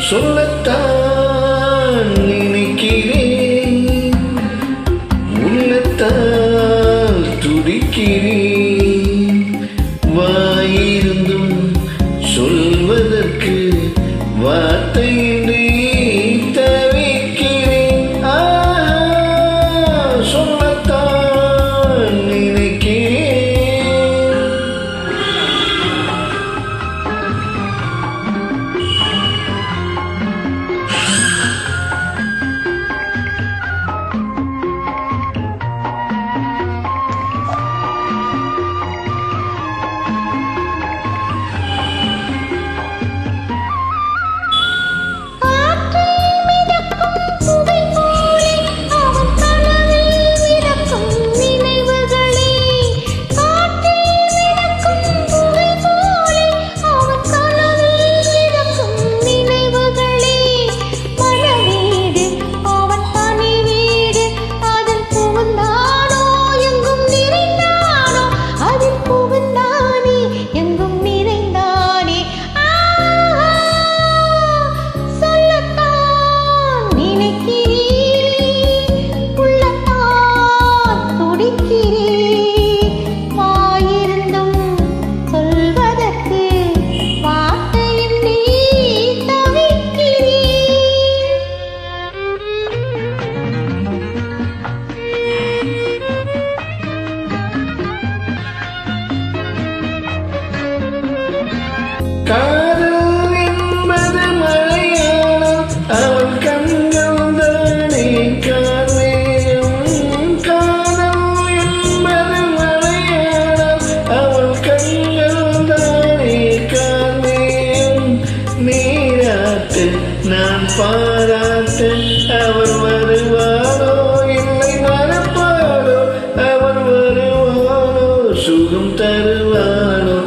சொல்லத்தான் நினைக்கிறேன், உள்ளத்தால் துடிக்கிறேன், வாயிருந்தும் சொல்வதற்கு வார்த்தையின்றி தவிக்கிறேன். சொல்லத்தான் நினைக்கிறேன். காதல் என்பது மலையாளம், அவள் கண்கள் தானே கார்மேகம். காதல் என்பது மலையாளம், அவள் கண்கள் தானே கார்மேகம். நீராட்டு நான் பாராட்ட அவள் வருவாளோ இல்லை மறப்பாளோ, அவள் வருவாளோ சுகம் தருவாளோ.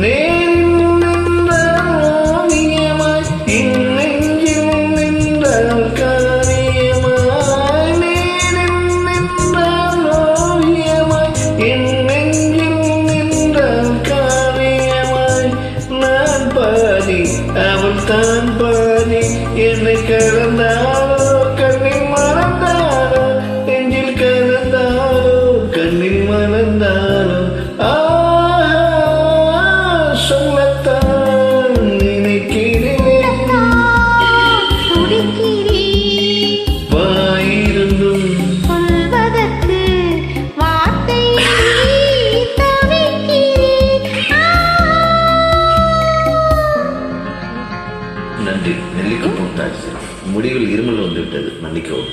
நேரில் நின்றால் ஓவியமாய், நெஞ்சில் நின்றால் காரியமாய். நேரில் நின்றால் ஓவியமாய், நெஞ்சில் நின்றால் காரியமாய். நான் பாதி அவள் தான் பாதி, என்னை கலந்தாலோ கண்ணில் மறந்தாலோ, நெஞ்சில் கலந்தாலோ கண்ணில் மறந்தாலோ. நன்றி. நெல்லிக்கு போட்டாச்சு. முடிவில் இருமல் வந்துவிட்டது, மன்னிக்கவும்.